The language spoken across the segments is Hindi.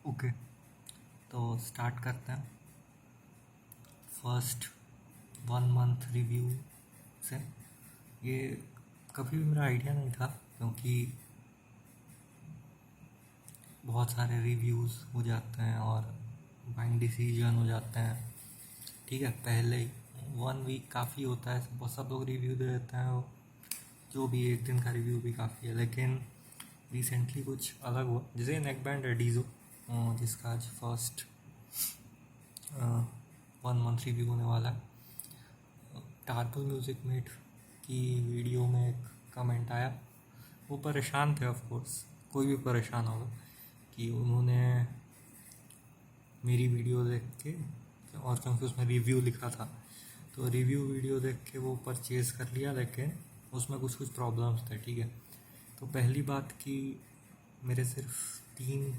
ओके, तो स्टार्ट करते हैं फर्स्ट 1 मंथ रिव्यू से। ये कभी भी मेरा आइडिया नहीं था क्योंकि बहुत सारे रिव्यूज़ हो जाते हैं और बाइंग डिसीजन हो जाते हैं। ठीक है, पहले 1 वीक काफ़ी होता है, सब लोग रिव्यू दे देते हैं, जो भी एक दिन का रिव्यू भी काफ़ी है। लेकिन रिसेंटली कुछ अलग हुआ, जैसे नेक बैंड रेडीज़ो जिसका आज फर्स्ट 1 मंथ रिव्यू होने वाला है। टार्बल म्यूज़िक मेट की वीडियो में एक कमेंट आया, वो परेशान थे, ऑफ कोर्स कोई भी परेशान होगा, कि उन्होंने मेरी वीडियो देख के, और क्योंकि उसमें रिव्यू लिखा था तो रिव्यू वीडियो देख के वो परचेज़ कर लिया, लेकिन उसमें कुछ कुछ प्रॉब्लम्स थे। ठीक है, तो पहली बात कि मेरे सिर्फ 3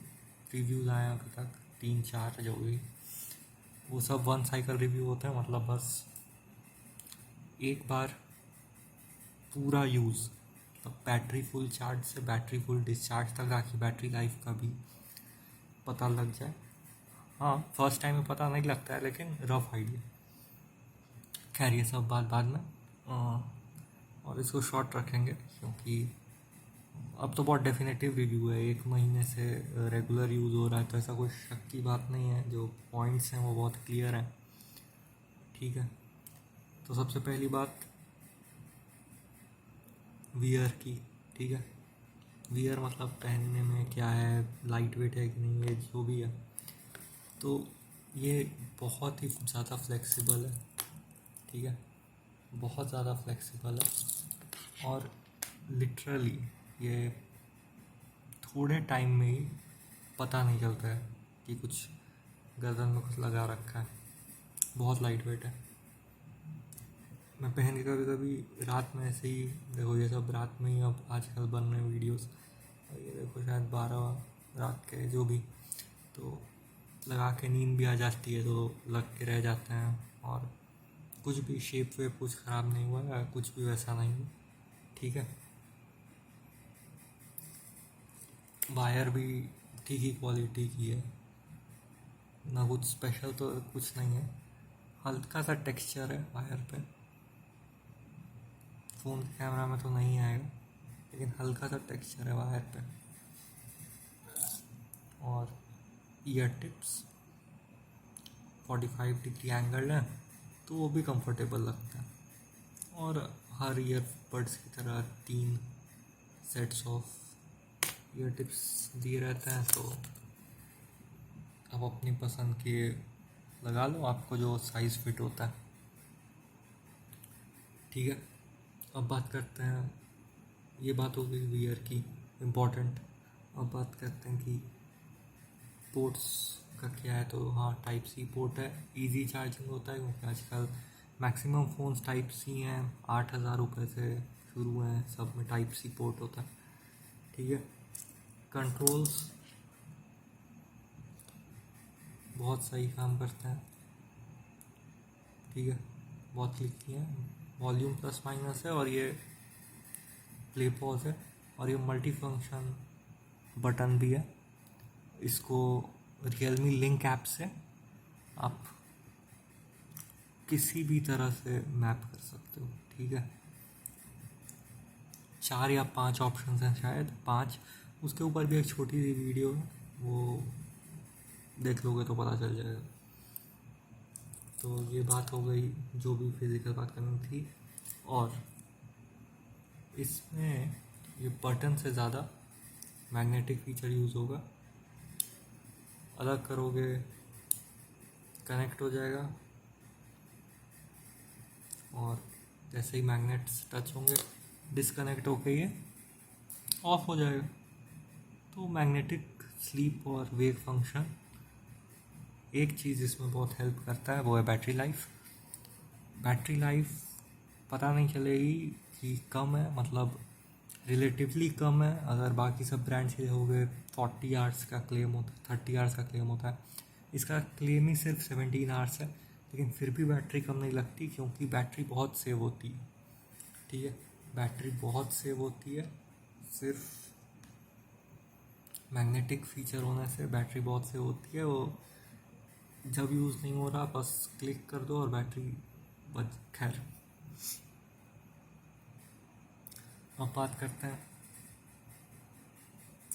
रिव्यूज़ आए हैं अभी तक, 3-4 जो भी, वो सब 1 साइकिल रिव्यू होते हैं। मतलब बस एक बार पूरा यूज़, मतलब बैटरी फुल चार्ज से बैटरी फुल डिस्चार्ज तक आके बैटरी लाइफ का भी पता लग जाए। हाँ, फर्स्ट टाइम में पता नहीं लगता है, लेकिन रफ आइडिया। खैर, ये सब बात बाद में, और इसको शॉर्ट रखेंगे क्योंकि अब तो बहुत डेफिनेटिव रिव्यू है, 1 महीने से रेगुलर यूज़ हो रहा है, तो ऐसा कोई शक की बात नहीं है। जो पॉइंट्स हैं वो बहुत क्लियर हैं। ठीक है, तो सबसे पहली बात वियर की। ठीक है, वियर मतलब पहनने में क्या है, लाइट वेट है कि नहीं, ये जो भी है, तो ये बहुत ही ज़्यादा फ्लेक्सिबल है। ठीक है, बहुत ज़्यादा फ्लेक्सिबल है, और लिटरली ये थोड़े टाइम में ही पता नहीं चलता है कि कुछ गर्दन में कुछ लगा रखा है। बहुत लाइट वेट है। मैं पहन के कभी कभी रात में ऐसे ही, देखो ये सब रात में ही अब आजकल बन रहे हैं वीडियोस, और ये देखो शायद 12 रात के जो भी, तो लगा के नींद भी आ जाती है, तो लग के रह जाते हैं, और कुछ भी शेप वेप कुछ ख़राब नहीं हुआ है, कुछ भी वैसा नहीं हुआ। ठीक है, वायर भी ठीक ही क्वालिटी की है, ना कुछ स्पेशल तो कुछ नहीं है, हल्का सा टेक्सचर है वायर पे। फ़ोन के कैमरा में तो नहीं आएगा, लेकिन हल्का सा टेक्सचर है वायर पे। और ईयर टिप्स 45 डिग्री एंगल है, तो वो भी कंफर्टेबल लगता है। और हर ईयरबड्स की तरह 3 सेट्स ऑफ ईयर टिप्स दिए रहते हैं, तो आप अपनी पसंद के लगा लो, आपको जो साइज़ फिट होता है। ठीक है, अब बात करते हैं, ये बात हो गई वियर की इम्पोर्टेंट। अब बात करते हैं कि पोर्ट्स का क्या है। तो हाँ, टाइप सी पोर्ट है, इजी चार्जिंग होता है, क्योंकि आजकल मैक्सिमम फ़ोन्स टाइप सी हैं। 8,000 रुपये से शुरू हैं, सब में टाइप सी पोर्ट होता है। ठीक है, कंट्रोल्स बहुत सही काम करते हैं। ठीक है, बहुत क्लिक किए हैं, वॉल्यूम प्लस माइनस है, और ये प्ले पॉज है, और ये मल्टी फंक्शन बटन भी है। इसको रियलमी लिंक ऐप से आप किसी भी तरह से मैप कर सकते हो। ठीक है, 4 या 5 ऑप्शन हैं, शायद 5। उसके ऊपर भी एक छोटी सी वीडियो है, वो देख लोगे तो पता चल जाएगा। तो ये बात हो गई जो भी फिज़िकल बात करनी थी। और इसमें ये बटन से ज़्यादा मैग्नेटिक फीचर यूज़ होगा। अलग करोगे कनेक्ट हो जाएगा, और जैसे ही मैग्नेट्स टच होंगे डिसकनेक्ट होके ये ऑफ हो जाएगा। तो मैग्नेटिक स्लीप और वेक फंक्शन, एक चीज़ इसमें बहुत हेल्प करता है, वो है बैटरी लाइफ। बैटरी लाइफ पता नहीं चलेगी कि कम है, मतलब रिलेटिवली कम है। अगर बाकी सब ब्रांड्स के हो गए 40 आवर्स का क्लेम होता है, 30 आवर्स का क्लेम होता है, इसका क्लेम ही सिर्फ 17 आवर्स है। लेकिन फिर भी बैटरी कम नहीं लगती, क्योंकि बैटरी बहुत सेव होती है। ठीक है, बैटरी बहुत सेव होती है। सिर्फ मैग्नेटिक फीचर होने से बैटरी बहुत सेव होती है। वो जब यूज़ नहीं हो रहा बस क्लिक कर दो और बैटरी बच। खैर, अब बात करते हैं।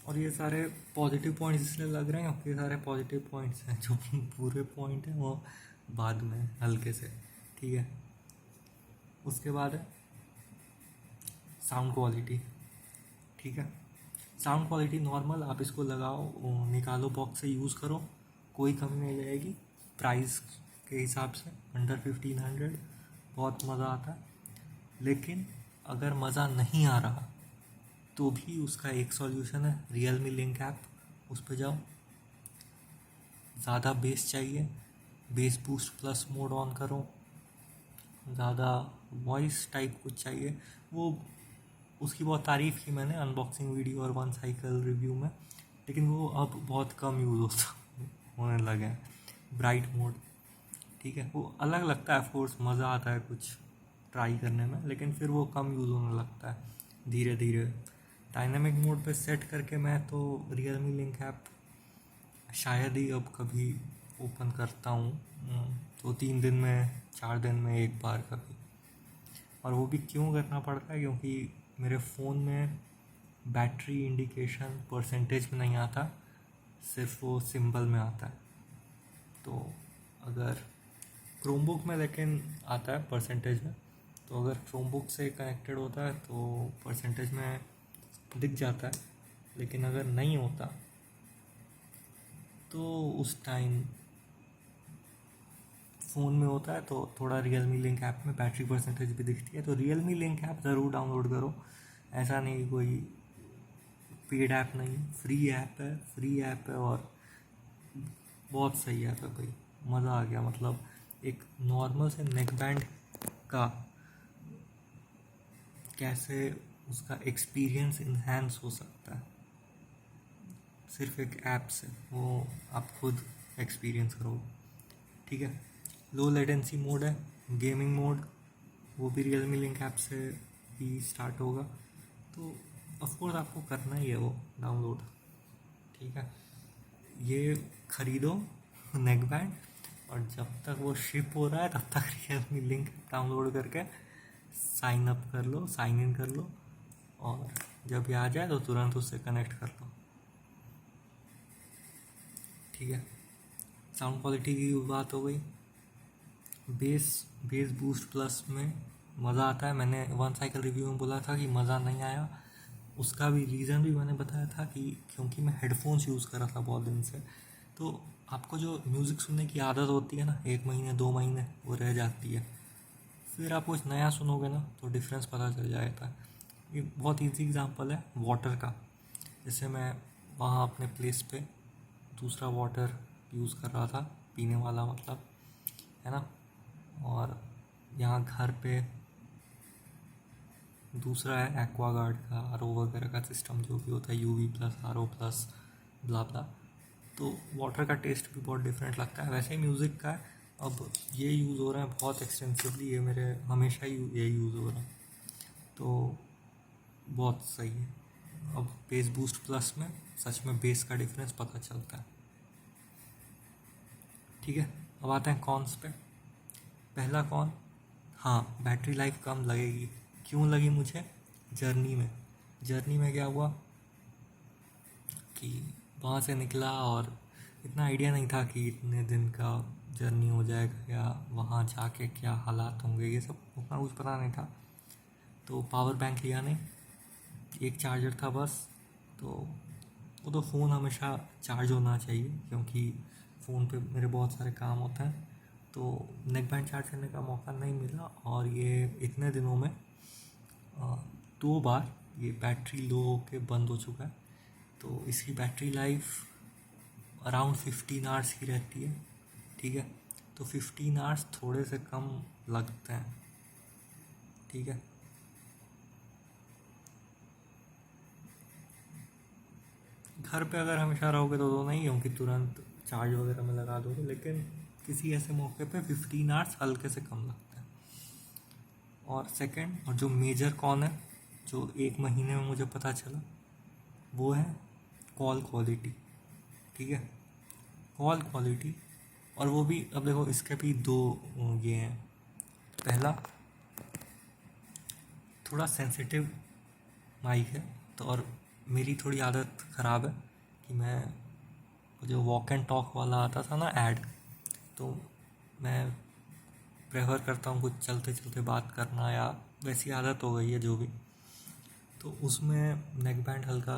और ये सारे पॉजिटिव पॉइंट्स इसलिए लग रहे हैं क्योंकि ये सारे पॉजिटिव पॉइंट्स हैं। जो पूरे पॉइंट हैं वो बाद में हल्के से, ठीक है। उसके बाद है साउंड क्वालिटी, ठीक है। साउंड क्वालिटी नॉर्मल, आप इसको लगाओ, निकालो बॉक्स से यूज़ करो, कोई कमी नहीं रहेगी। प्राइस के हिसाब से अंडर 1500 बहुत मज़ा आता है। लेकिन अगर मज़ा नहीं आ रहा तो भी उसका एक सॉल्यूशन है, Realme लिंक ऐप, उस पर जाओ। ज़्यादा बेस चाहिए, base boost plus mode on करो। ज़्यादा वॉइस टाइप कुछ चाहिए, वो उसकी बहुत तारीफ़ की मैंने अनबॉक्सिंग वीडियो और वन साइकिल रिव्यू में, लेकिन वो अब बहुत कम यूज़ होने लगे हैं। ब्राइट मोड, ठीक है, वो अलग लगता है, फोर्स मज़ा आता है कुछ ट्राई करने में, लेकिन फिर वो कम यूज़ होने लगता है धीरे धीरे। डायनामिक मोड पे सेट करके मैं तो Realme लिंक ऐप शायद ही अब कभी ओपन करता हूँ, तो 3 दिन में 4 दिन में एक बार कभी। और वो भी क्यों करना पड़ता है, क्योंकि मेरे फ़ोन में बैटरी इंडिकेशन परसेंटेज में नहीं आता, सिर्फ वो सिंबल में आता है। तो अगर क्रोमबुक में लेकिन आता है परसेंटेज में, तो अगर क्रोमबुक से कनेक्टेड होता है तो परसेंटेज में दिख जाता है, लेकिन अगर नहीं होता तो उस टाइम फ़ोन में होता है तो थोड़ा Realme लिंक ऐप में बैटरी परसेंटेज भी दिखती है। तो Realme लिंक ऐप ज़रूर डाउनलोड करो। ऐसा नहीं कोई पेड ऐप नहीं, फ्री ऐप है और बहुत सही ऐप है भाई, मज़ा आ गया। मतलब एक नॉर्मल से नेक बैंड का कैसे उसका एक्सपीरियंस इन्हांस हो सकता है सिर्फ एक ऐप से, वो आप खुद एक्सपीरियंस करो, ठीक है। लो लेटेंसी मोड है, गेमिंग मोड, वो भी Realme लिंक ऐप से ही स्टार्ट होगा। तो ऑफकोर्स आपको करना ही है वो डाउनलोड, ठीक है। ये खरीदो नेक बैंड, और जब तक वो शिप हो रहा है तब तक Realme लिंक डाउनलोड करके साइन अप कर लो, साइन इन कर लो, और जब ये आ जाए तो तुरंत उससे कनेक्ट कर लो, ठीक है। साउंड क्वालिटी की बात हो गई। बेस बूस्ट प्लस में मज़ा आता है। मैंने वन साइकिल रिव्यू में बोला था कि मज़ा नहीं आया, उसका भी रीज़न भी मैंने बताया था कि क्योंकि मैं हेडफोन्स यूज़ कर रहा था बहुत दिन से। तो आपको जो म्यूज़िक सुनने की आदत होती है ना, 1 महीने 2 महीने वो रह जाती है, फिर आप कुछ नया सुनोगे ना तो डिफरेंस पता चल जाता है। ये बहुत ईजी एग्जांपल है वाटर का। जैसे मैं वहाँ अपने प्लेस पे दूसरा वाटर यूज़ कर रहा था, पीने वाला मतलब, है ना, और यहाँ घर पे दूसरा है एक्वागार्ड का RO वगैरह का सिस्टम, जो भी होता है UV प्लस RO प्लस ब्ला ब्ला। तो वाटर का टेस्ट भी बहुत डिफरेंट लगता है। वैसे ही म्यूज़िक का अब ये यूज़ हो रहा है बहुत एक्सटेंसिवली, ये मेरे हमेशा ही ये यूज़ हो रहा है, तो बहुत सही है। अब बेस बूस्ट प्लस में सच में बेस का डिफरेंस पता चलता है, ठीक है। अब आते हैं कॉन्स पे। पहला कॉन, हाँ, बैटरी लाइफ कम लगेगी। क्यों लगी मुझे? जर्नी में क्या हुआ कि वहाँ से निकला और इतना आइडिया नहीं था कि इतने दिन का जर्नी हो जाएगा या वहाँ जाके क्या हालात होंगे, ये सब उतना कुछ पता नहीं था। तो पावर बैंक लिया नहीं, एक चार्जर था बस। तो वो तो फ़ोन हमेशा चार्ज होना चाहिए क्योंकि फ़ोन पे मेरे बहुत सारे काम होते हैं, तो नेक बैंड चार्ज करने का मौका नहीं मिला। और ये इतने दिनों में 2 बार ये बैटरी लो होके बंद हो चुका है। तो इसकी बैटरी लाइफ अराउंड 15 आवर्स की रहती है, ठीक है। तो 15 आवर्स थोड़े से कम लगते हैं, ठीक है। घर पे अगर हमेशा रहोगे तो नहीं, क्योंकि तुरंत चार्ज वगैरह में लगा दोगे, लेकिन किसी ऐसे मौके पे 15 आवर्स हल्के से कम लगते हैं। और सेकंड, और जो मेजर कॉन है, जो 1 महीने में मुझे पता चला, वो है कॉल क्वालिटी, ठीक है, कॉल क्वालिटी। और वो भी अब देखो इसके भी दो ये हैं। पहला, थोड़ा सेंसिटिव माइक है, तो और मेरी थोड़ी आदत ख़राब है कि मैं जो वॉक एंड टॉक वाला आता था ना ऐड, तो मैं प्रेफर करता हूँ कुछ चलते चलते बात करना, या वैसी आदत हो गई है जो भी। तो उसमें नेक बैंड हल्का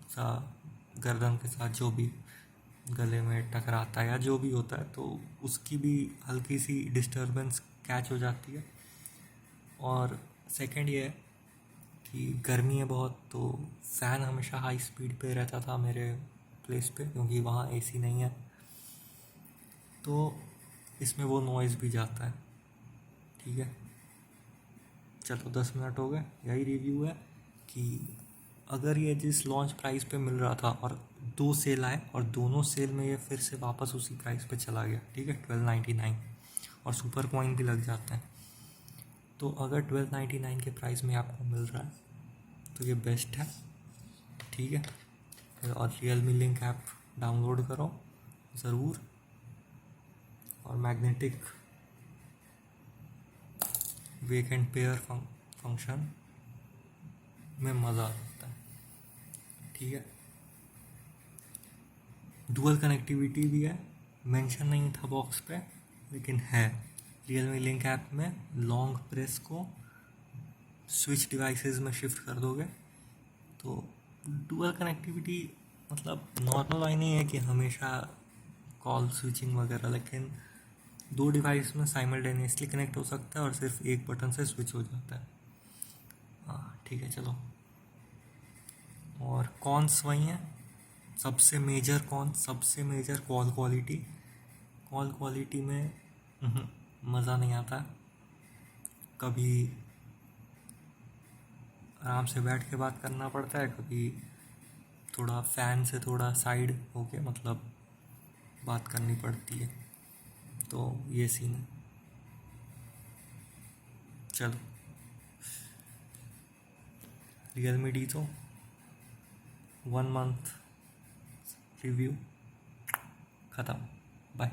सा गर्दन के साथ जो भी गले में टकराता है या जो भी होता है, तो उसकी भी हल्की सी डिस्टरबेंस कैच हो जाती है। और सेकंड ये है कि गर्मी है बहुत, तो फ़ैन हमेशा हाई स्पीड पे रहता था मेरे प्लेस पे, क्योंकि वहाँ एसी नहीं है, तो इसमें वो नॉइज़ भी जाता है। ठीक है, चलो 10 मिनट हो गए। यही रिव्यू है कि अगर ये जिस लॉन्च प्राइस पे मिल रहा था और 2 सेल आए और दोनों सेल में ये फिर से वापस उसी प्राइस पे चला गया, ठीक है, 1299, और सुपर कॉइन भी लग जाते हैं, तो अगर 1299 के प्राइस में आपको मिल रहा है तो ये बेस्ट है। ठीक है, और Realme लिंक ऐप डाउनलोड करो ज़रूर, और magnetic wake and pair function में मज़ा आता है। ठीक है, डुअल कनेक्टिविटी भी है, मेंशन नहीं था बॉक्स पे लेकिन है। Realme लिंक ऐप में लॉन्ग प्रेस को स्विच डिवाइसेस में शिफ्ट कर दोगे तो डुअल कनेक्टिविटी, मतलब नॉर्मल वाई नहीं है कि हमेशा कॉल स्विचिंग वगैरह, लेकिन 2 डिवाइस में साइमल्टेनियसली कनेक्ट हो सकता है और सिर्फ एक बटन से स्विच हो जाता है। हाँ ठीक है, चलो। और कॉन्स वही हैं, सबसे major call quality. Call quality में मज़ा नहीं आता, कभी आराम से बैठ के बात करना पड़ता है, कभी थोड़ा फ़ैन से थोड़ा साइड होके मतलब बात करनी पड़ती है, तो ये सीन है। चलो, Realme डी तो 1 मंथ रिव्यू ख़त्म, बाय।